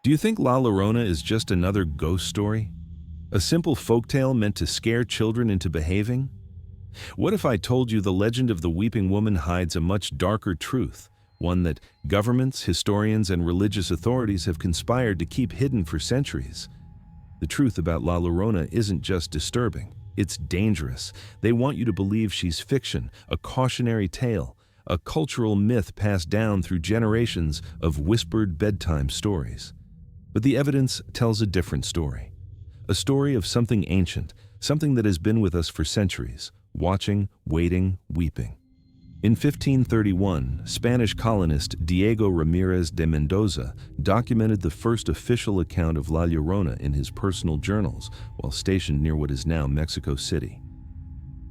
Do you think La Llorona is just another ghost story? A simple folktale meant to scare children into behaving? What if I told you the legend of the Weeping Woman hides a much darker truth, one that governments, historians, and religious authorities have conspired to keep hidden for centuries? The truth about La Llorona isn't just disturbing, it's dangerous. They want you to believe she's fiction, a cautionary tale, a cultural myth passed down through generations of whispered bedtime stories. But the evidence tells a different story. A story of something ancient, something that has been with us for centuries, watching, waiting, weeping. In 1531, Spanish colonist Diego Ramirez de Mendoza documented the first official account of La Llorona in his personal journals while stationed near what is now Mexico City.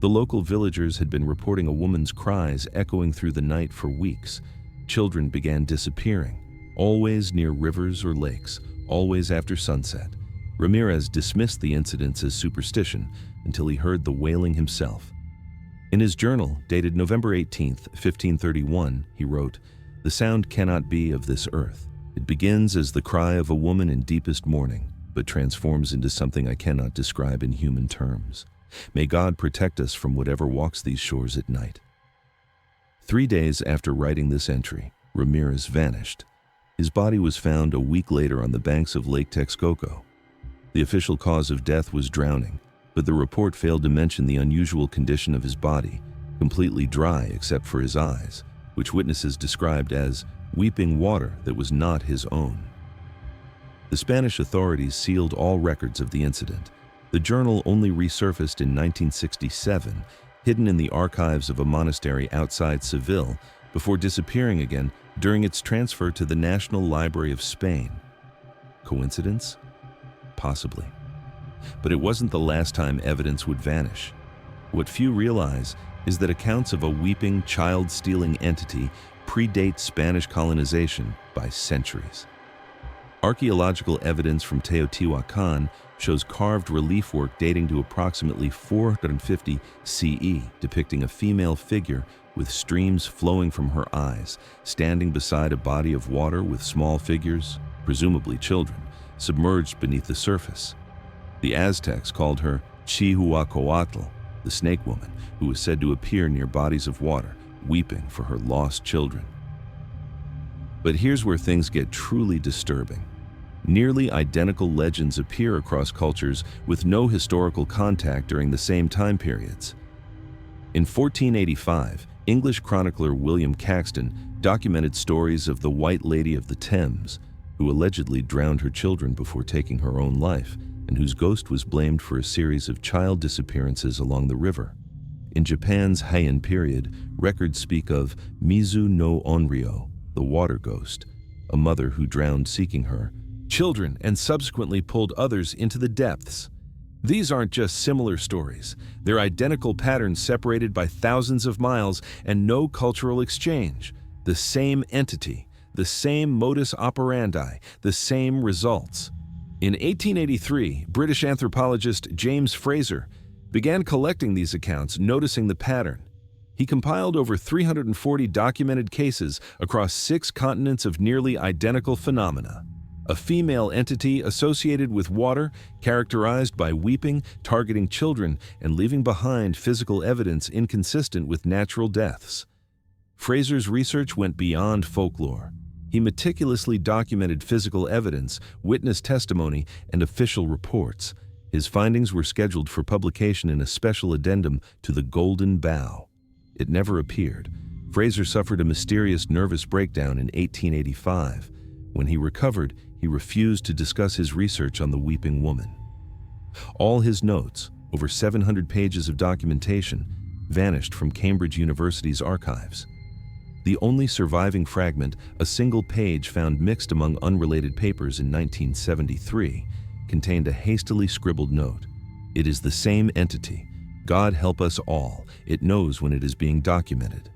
The local villagers had been reporting a woman's cries echoing through the night for weeks. Children began disappearing, always near rivers or lakes, always after sunset. Ramirez dismissed the incidents as superstition until he heard the wailing himself. In his journal, dated November 18, 1531, he wrote, "The sound cannot be of this earth. It begins as the cry of a woman in deepest mourning, but transforms into something I cannot describe in human terms. May God protect us from whatever walks these shores at night." 3 days after writing this entry, Ramirez vanished. His body was found a week later on the banks of Lake Texcoco. The official cause of death was drowning, but the report failed to mention the unusual condition of his body, completely dry except for his eyes, which witnesses described as weeping water that was not his own. The Spanish authorities sealed all records of the incident. The journal only resurfaced in 1967, hidden in the archives of a monastery outside Seville, before disappearing again during its transfer to the National Library of Spain. Coincidence? Possibly. But it wasn't the last time evidence would vanish. What few realize is that accounts of a weeping, child-stealing entity predate Spanish colonization by centuries. Archaeological evidence from Teotihuacan shows carved relief work dating to approximately 450 CE, depicting a female figure with streams flowing from her eyes, standing beside a body of water with small figures, presumably children, submerged beneath the surface. The Aztecs called her Chihuacoatl, the snake woman, who was said to appear near bodies of water, weeping for her lost children. But here's where things get truly disturbing. Nearly identical legends appear across cultures with no historical contact during the same time periods. In 1485, English chronicler William Caxton documented stories of the White Lady of the Thames, who allegedly drowned her children before taking her own life, and whose ghost was blamed for a series of child disappearances along the river. In Japan's Heian period, records speak of Mizu no Onryo, the water ghost, a mother who drowned seeking her children and subsequently pulled others into the depths. These aren't just similar stories. They're identical patterns separated by thousands of miles and no cultural exchange. The same entity, the same modus operandi, the same results. In 1883, British anthropologist James Fraser began collecting these accounts, noticing the pattern. He compiled over 340 documented cases across 6 continents of nearly identical phenomena. A female entity associated with water, characterized by weeping, targeting children, and leaving behind physical evidence inconsistent with natural deaths. Fraser's research went beyond folklore. He meticulously documented physical evidence, witness testimony, and official reports. His findings were scheduled for publication in a special addendum to the Golden Bough. It never appeared. Fraser suffered a mysterious nervous breakdown in 1885. When he recovered, he refused to discuss his research on the weeping woman. All his notes, over 700 pages of documentation, vanished from Cambridge University's archives. The only surviving fragment, a single page found mixed among unrelated papers in 1973, contained a hastily scribbled note. "It is the same entity. God help us all. It knows when it is being documented."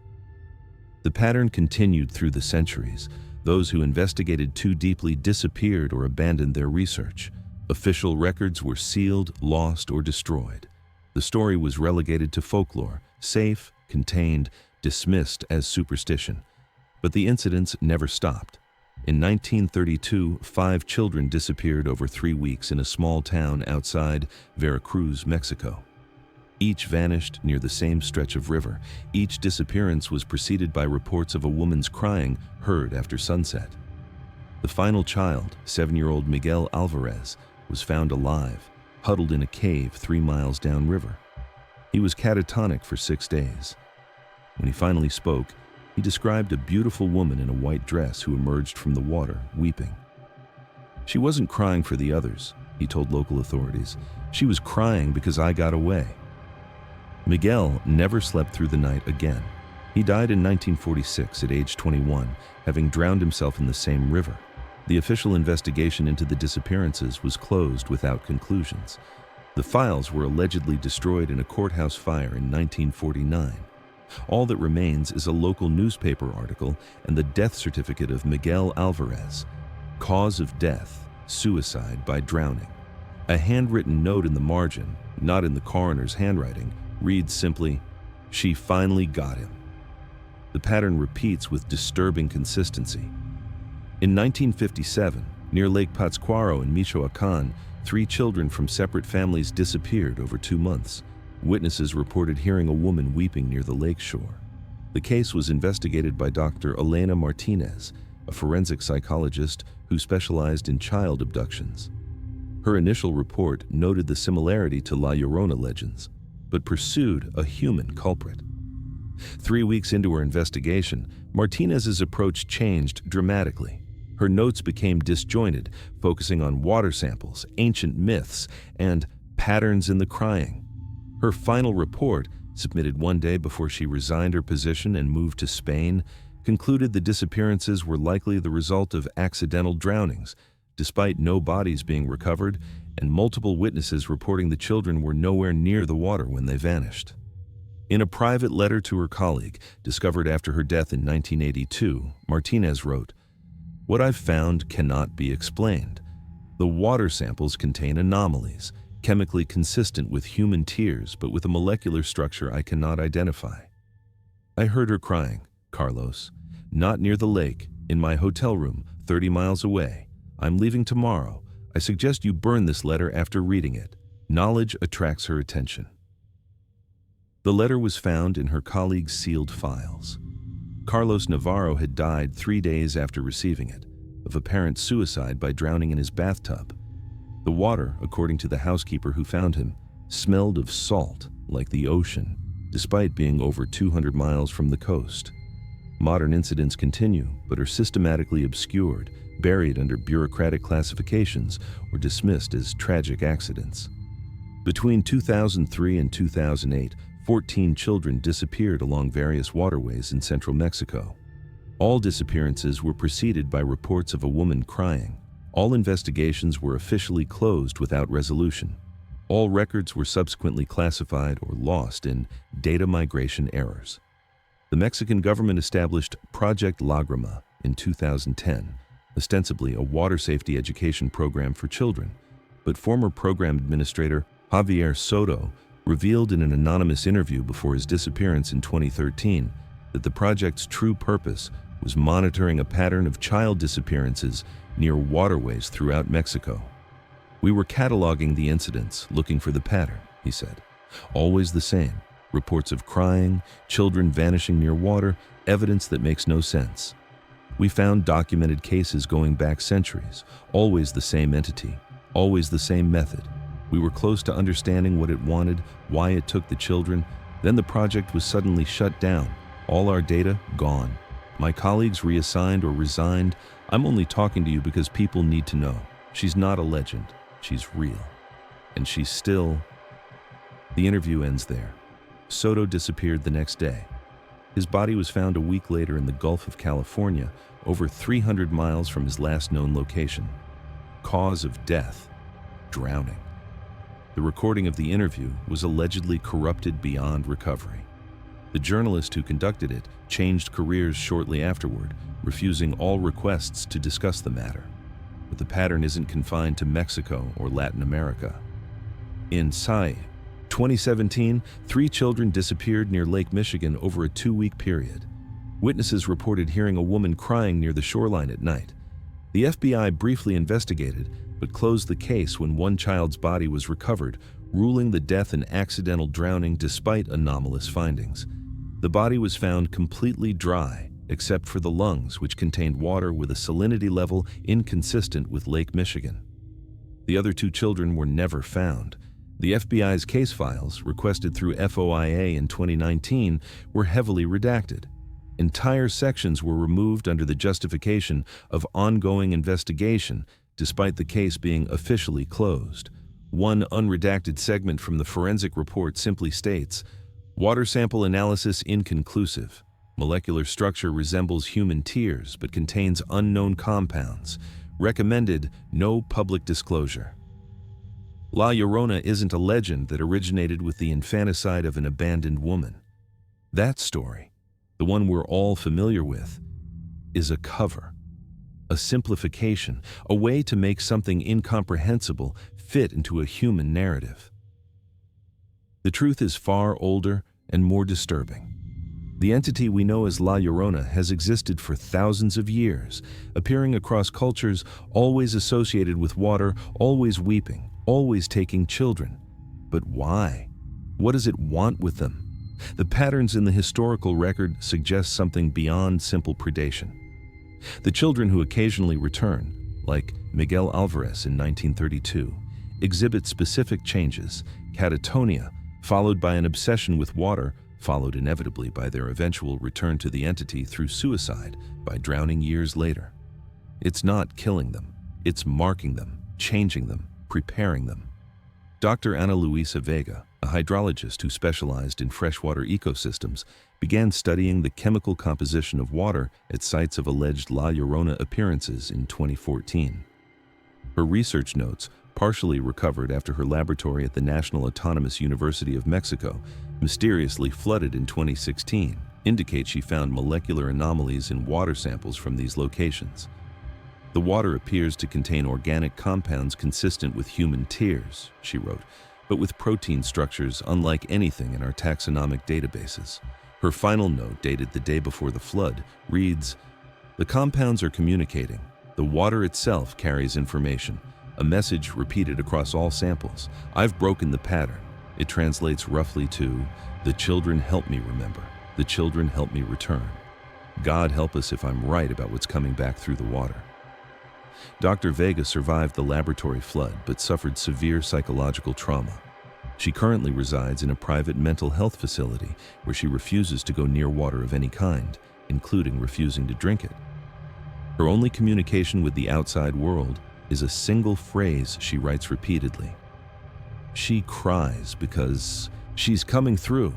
The pattern continued through the centuries. Those who investigated too deeply disappeared or abandoned their research. Official records were sealed, lost, or destroyed. The story was relegated to folklore, safe, contained, dismissed as superstition. But the incidents never stopped. In 1932, 5 children disappeared over 3 weeks in a small town outside Veracruz, Mexico. Each vanished near the same stretch of river. Each disappearance was preceded by reports of a woman's crying heard after sunset. The final child, 7-year-old Miguel Alvarez, was found alive, huddled in a cave 3 miles downriver. He was catatonic for 6 days. When he finally spoke, he described a beautiful woman in a white dress who emerged from the water, weeping. She wasn't crying for the others, he told local authorities. She was crying because I got away. Miguel never slept through the night again. He died in 1946 at age 21, having drowned himself in the same river. The official investigation into the disappearances was closed without conclusions. The files were allegedly destroyed in a courthouse fire in 1949. All that remains is a local newspaper article and the death certificate of Miguel Alvarez. Cause of death, suicide by drowning. A handwritten note in the margin, not in the coroner's handwriting, reads simply, "She finally got him." The pattern repeats with disturbing consistency. In 1957, near Lake Pátzcuaro in Michoacán, 3 children from separate families disappeared over 2 months. Witnesses reported hearing a woman weeping near the lake shore. The case was investigated by Dr. Elena Martinez, a forensic psychologist who specialized in child abductions. Her initial report noted the similarity to La Llorona legends, but pursued a human culprit. 3 weeks into her investigation, Martinez's approach changed dramatically. Her notes became disjointed, focusing on water samples, ancient myths, and patterns in the crying. Her final report, submitted 1 day before she resigned her position and moved to Spain, concluded the disappearances were likely the result of accidental drownings, despite no bodies being recovered and multiple witnesses reporting the children were nowhere near the water when they vanished. In a private letter to her colleague, discovered after her death in 1982, Martinez wrote, "What I've found cannot be explained. The water samples contain anomalies, chemically consistent with human tears, but with a molecular structure I cannot identify. I heard her crying, Carlos, not near the lake, in my hotel room, 30 miles away. I'm leaving tomorrow. I suggest you burn this letter after reading it. Knowledge attracts her attention." The letter was found in her colleague's sealed files. Carlos Navarro had died 3 days after receiving it, of apparent suicide by drowning in his bathtub. The water, according to the housekeeper who found him, smelled of salt, like the ocean, despite being over 200 miles from the coast. Modern incidents continue, but are systematically obscured, buried under bureaucratic classifications, or dismissed as tragic accidents. Between 2003 and 2008, 14 children disappeared along various waterways in central Mexico. All disappearances were preceded by reports of a woman crying. All investigations were officially closed without resolution. All records were subsequently classified or lost in data migration errors. The Mexican government established Project Lagrima in 2010, ostensibly a water safety education program for children, but former program administrator Javier Soto revealed in an anonymous interview before his disappearance in 2013 that the project's true purpose was monitoring a pattern of child disappearances near waterways throughout Mexico. "We were cataloging the incidents, looking for the pattern," he said. "Always the same. Reports of crying, children vanishing near water, evidence that makes no sense. We found documented cases going back centuries, always the same entity, always the same method. We were close to understanding what it wanted, why it took the children. Then the project was suddenly shut down. All our data gone. My colleagues reassigned or resigned. I'm only talking to you because people need to know. She's not a legend. She's real. And she's still..." The interview ends there. Soto disappeared the next day. His body was found a week later in the Gulf of California, over 300 miles from his last known location. Cause of death: drowning. The recording of the interview was allegedly corrupted beyond recovery. The journalist who conducted it changed careers shortly afterward, refusing all requests to discuss the matter. But the pattern isn't confined to Mexico or Latin America. In 2017, 3 children disappeared near Lake Michigan over a 2-week period. Witnesses reported hearing a woman crying near the shoreline at night. The FBI briefly investigated, but closed the case when one child's body was recovered, ruling the death an accidental drowning despite anomalous findings. The body was found completely dry, except for the lungs, which contained water with a salinity level inconsistent with Lake Michigan. The other two children were never found. The FBI's case files, requested through FOIA in 2019, were heavily redacted. Entire sections were removed under the justification of ongoing investigation, despite the case being officially closed. One unredacted segment from the forensic report simply states, "Water sample analysis inconclusive. Molecular structure resembles human tears but contains unknown compounds. Recommended no public disclosure." La Llorona isn't a legend that originated with the infanticide of an abandoned woman. That story, the one we're all familiar with, is a cover, a simplification, a way to make something incomprehensible fit into a human narrative. The truth is far older and more disturbing. The entity we know as La Llorona has existed for thousands of years, appearing across cultures, always associated with water, always weeping, always taking children. But why? What does it want with them? The patterns in the historical record suggest something beyond simple predation. The children who occasionally return, like Miguel Alvarez in 1932, exhibit specific changes, catatonia, followed by an obsession with water, followed inevitably by their eventual return to the entity through suicide by drowning years later. It's not killing them, it's marking them, changing them, preparing them. Dr. Ana Luisa Vega, a hydrologist who specialized in freshwater ecosystems, began studying the chemical composition of water at sites of alleged La Llorona appearances in 2014. Her research notes, partially recovered after her laboratory at the National Autonomous University of Mexico mysteriously flooded in 2016, indicate she found molecular anomalies in water samples from these locations. The water appears to contain organic compounds consistent with human tears, she wrote, but with protein structures unlike anything in our taxonomic databases. Her final note, dated the day before the flood, reads, "The compounds are communicating. The water itself carries information, a message repeated across all samples. I've broken the pattern. It translates roughly to, the children help me remember. The children help me return. God help us if I'm right about what's coming back through the water." Dr. Vega survived the laboratory flood but suffered severe psychological trauma. She currently resides in a private mental health facility where she refuses to go near water of any kind, including refusing to drink it. Her only communication with the outside world is a single phrase she writes repeatedly. She cries because she's coming through.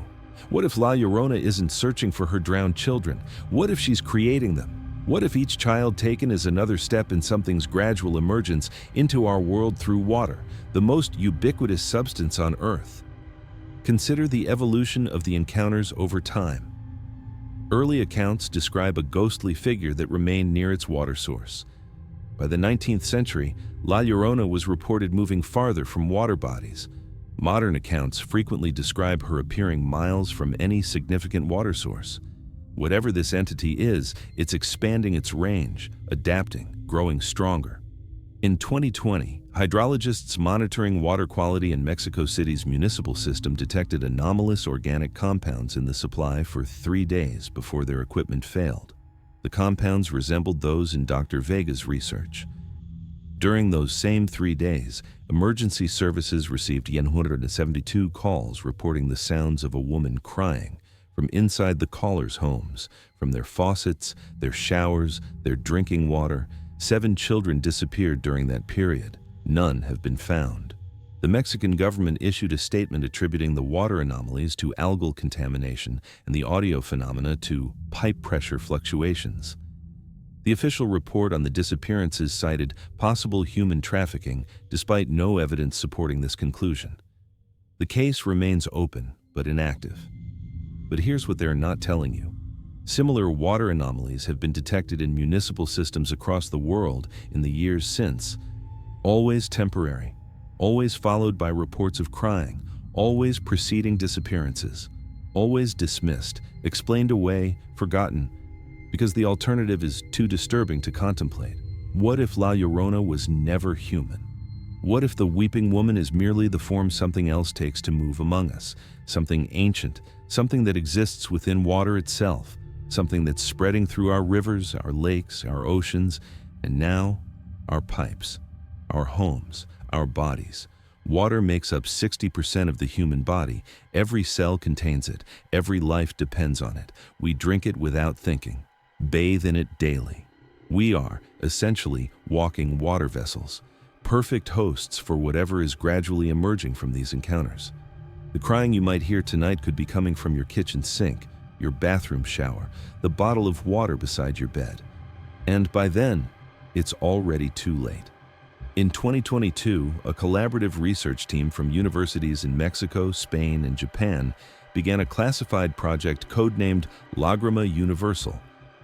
What if La Llorona isn't searching for her drowned children? What if she's creating them? What if each child taken is another step in something's gradual emergence into our world through water, the most ubiquitous substance on Earth? Consider the evolution of the encounters over time. Early accounts describe a ghostly figure that remained near its water source. By the 19th century, La Llorona was reported moving farther from water bodies. Modern accounts frequently describe her appearing miles from any significant water source. Whatever this entity is, it's expanding its range, adapting, growing stronger. In 2020, hydrologists monitoring water quality in Mexico City's municipal system detected anomalous organic compounds in the supply for 3 days before their equipment failed. The compounds resembled those in Dr. Vega's research. During those same 3 days, emergency services received 172 calls reporting the sounds of a woman crying from inside the callers' homes, from their faucets, their showers, their drinking water. 7 children disappeared during that period. None have been found. The Mexican government issued a statement attributing the water anomalies to algal contamination and the audio phenomena to pipe pressure fluctuations. The official report on the disappearances cited possible human trafficking, despite no evidence supporting this conclusion. The case remains open but inactive. But here's what they're not telling you. Similar water anomalies have been detected in municipal systems across the world in the years since. Always temporary, always followed by reports of crying, always preceding disappearances, always dismissed, explained away, forgotten, because the alternative is too disturbing to contemplate. What if La Llorona was never human? What if the weeping woman is merely the form something else takes to move among us, something ancient, something that exists within water itself, something that's spreading through our rivers, our lakes, our oceans, and now, our pipes, our homes, our bodies. Water makes up 60% of the human body. Every cell contains it. Every life depends on it. We drink it without thinking, bathe in it daily. We are, essentially, walking water vessels, perfect hosts for whatever is gradually emerging from these encounters. The crying you might hear tonight could be coming from your kitchen sink, your bathroom shower, the bottle of water beside your bed. And by then, it's already too late. In 2022, a collaborative research team from universities in Mexico, Spain, and Japan began a classified project codenamed Lágrima Universal,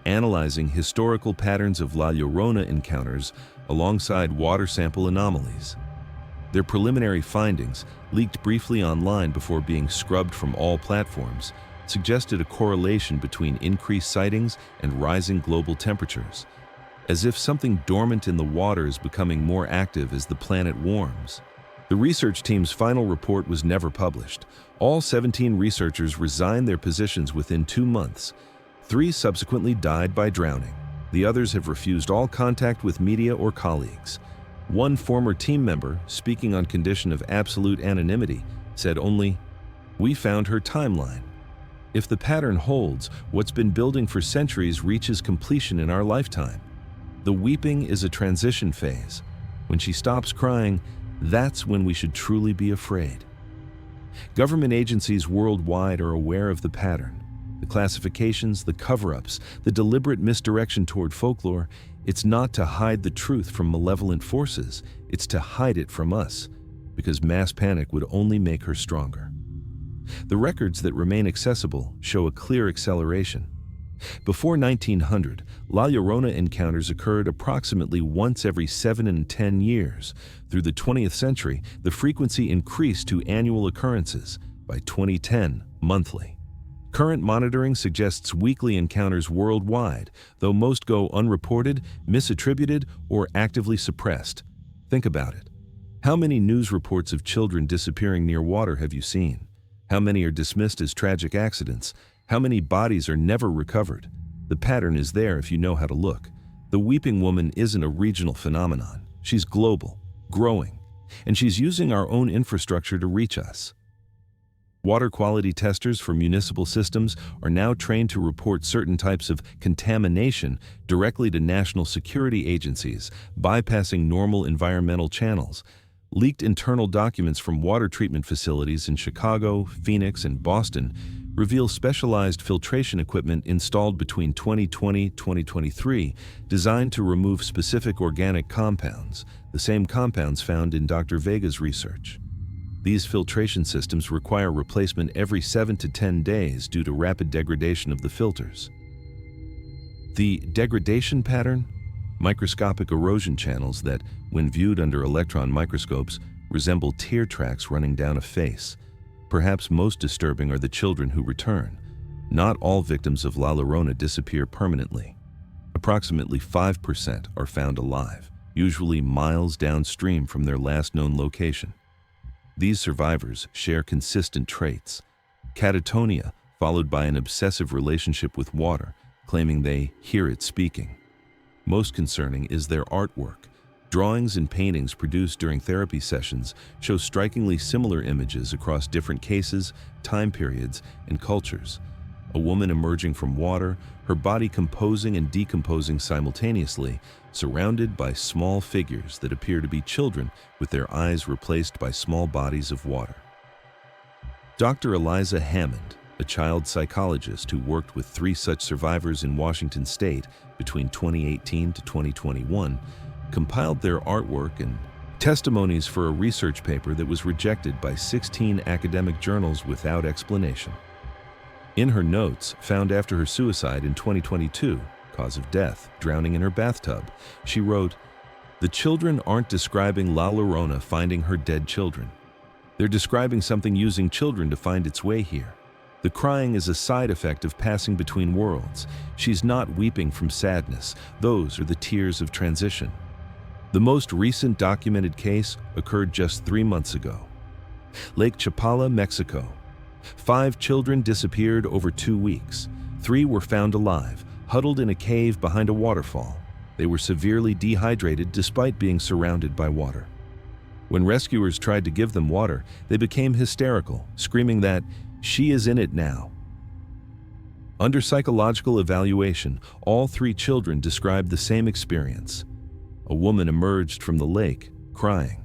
analyzing historical patterns of La Llorona encounters alongside water sample anomalies. Their preliminary findings, leaked briefly online before being scrubbed from all platforms, suggested a correlation between increased sightings and rising global temperatures, as if something dormant in the water is becoming more active as the planet warms. The research team's final report was never published. All 17 researchers resigned their positions within 2 months. 3 subsequently died by drowning. The others have refused all contact with media or colleagues. One former team member, speaking on condition of absolute anonymity, said only, "We found her timeline." If the pattern holds, what's been building for centuries reaches completion in our lifetime. The weeping is a transition phase. When she stops crying, that's when we should truly be afraid. Government agencies worldwide are aware of the pattern. The classifications, the cover-ups, the deliberate misdirection toward folklore, it's not to hide the truth from malevolent forces, it's to hide it from us, because mass panic would only make her stronger. The records that remain accessible show a clear acceleration. Before 1900, La Llorona encounters occurred approximately once every 7 and 10 years. Through the 20th century, the frequency increased to annual occurrences. By 2010, monthly. Current monitoring suggests weekly encounters worldwide, though most go unreported, misattributed, or actively suppressed. Think about it. How many news reports of children disappearing near water have you seen? How many are dismissed as tragic accidents? How many bodies are never recovered? The pattern is there if you know how to look. The weeping woman isn't a regional phenomenon. She's global, growing, and she's using our own infrastructure to reach us. Water quality testers for municipal systems are now trained to report certain types of contamination directly to national security agencies, bypassing normal environmental channels. Leaked internal documents from water treatment facilities in Chicago, Phoenix, and Boston reveal specialized filtration equipment installed between 2020 and 2023 designed to remove specific organic compounds, the same compounds found in Dr. Vega's research. These filtration systems require replacement every 7 to 10 days due to rapid degradation of the filters. The degradation pattern? Microscopic erosion channels that, when viewed under electron microscopes, resemble tear tracks running down a face. Perhaps most disturbing are the children who return. Not all victims of La Llorona disappear permanently. Approximately 5% are found alive, usually miles downstream from their last known location. These survivors share consistent traits: catatonia, followed by an obsessive relationship with water, claiming they hear it speaking. Most concerning is their artwork. Drawings and paintings produced during therapy sessions show strikingly similar images across different cases, time periods, and cultures. A woman emerging from water, her body composing and decomposing simultaneously, surrounded by small figures that appear to be children with their eyes replaced by small bodies of water. Dr. Eliza Hammond, a child psychologist who worked with 3 such survivors in Washington state between 2018 to 2021, compiled their artwork and testimonies for a research paper that was rejected by 16 academic journals without explanation. In her notes, found after her suicide in 2022, cause of death, drowning in her bathtub, she wrote, "The children aren't describing La Llorona finding her dead children. They're describing something using children to find its way here. The crying is a side effect of passing between worlds. She's not weeping from sadness. Those are the tears of transition. The most recent documented case occurred just 3 months ago. Lake Chapala, Mexico. 5 children disappeared over 2 weeks. 3 were found alive, huddled in a cave behind a waterfall. They were severely dehydrated despite being surrounded by water. When rescuers tried to give them water, they became hysterical, screaming that, "She is in it now." Under psychological evaluation, all 3 children described the same experience. A woman emerged from the lake, crying.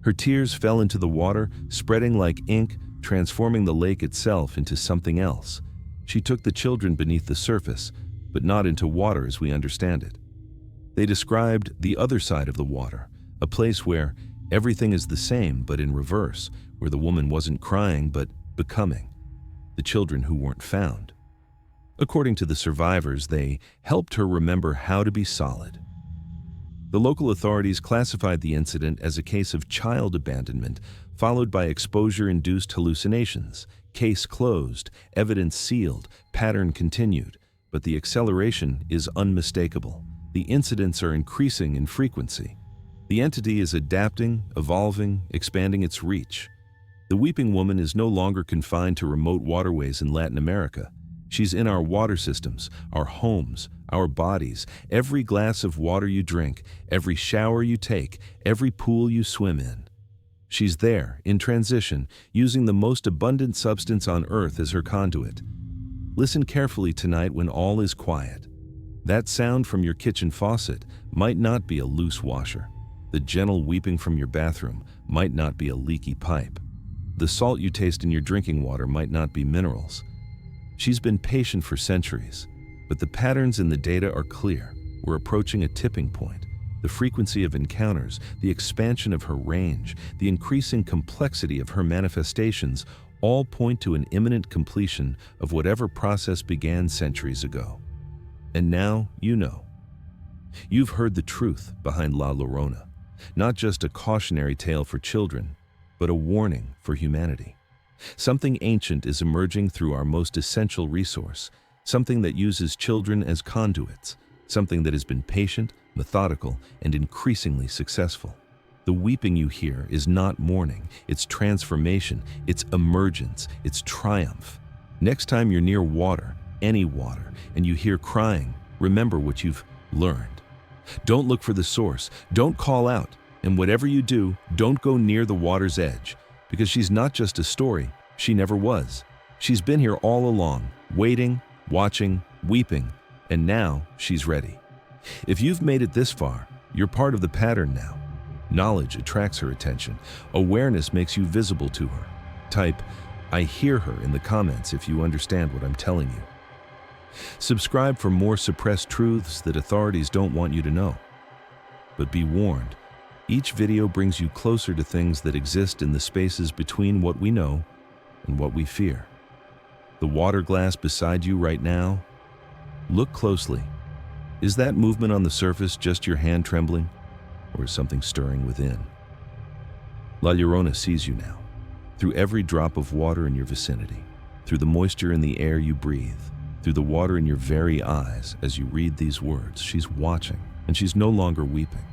Her tears fell into the water, spreading like ink, transforming the lake itself into something else. She took the children beneath the surface, but not into water as we understand it. They described the other side of the water, a place where everything is the same but in reverse, where the woman wasn't crying but becoming. The children who weren't found. According to the survivors, they helped her remember how to be solid. The local authorities classified the incident as a case of child abandonment, followed by exposure-induced hallucinations. Case closed, evidence sealed, pattern continued, but the acceleration is unmistakable. The incidents are increasing in frequency. The entity is adapting, evolving, expanding its reach. The weeping woman is no longer confined to remote waterways in Latin America. She's in our water systems, our homes, our bodies, every glass of water you drink, every shower you take, every pool you swim in. She's there, in transition, using the most abundant substance on earth as her conduit. Listen carefully tonight when all is quiet. That sound from your kitchen faucet might not be a loose washer. The gentle weeping from your bathroom might not be a leaky pipe. The salt you taste in your drinking water might not be minerals. She's been patient for centuries, but the patterns in the data are clear. We're approaching a tipping point. The frequency of encounters, the expansion of her range, the increasing complexity of her manifestations all point to an imminent completion of whatever process began centuries ago. And now you know. You've heard the truth behind La Llorona, not just a cautionary tale for children, but a warning for humanity. Something ancient is emerging through our most essential resource, something that uses children as conduits, something that has been patient, methodical, and increasingly successful. The weeping you hear is not mourning, it's transformation, it's emergence, it's triumph. Next time you're near water, any water, and you hear crying, remember what you've learned. Don't look for the source, don't call out, and whatever you do, don't go near the water's edge. Because she's not just a story, she never was. She's been here all along, waiting, watching, weeping, and now she's ready. If you've made it this far, you're part of the pattern now. Knowledge attracts her attention. Awareness makes you visible to her. Type, "I hear her" in the comments if you understand what I'm telling you. Subscribe for more suppressed truths that authorities don't want you to know. But be warned, each video brings you closer to things that exist in the spaces between what we know and what we fear. The water glass beside you right now, look closely. Is that movement on the surface just your hand trembling, or is something stirring within? La Llorona sees you now, through every drop of water in your vicinity, through the moisture in the air you breathe, through the water in your very eyes as you read these words. She's watching, and she's no longer weeping.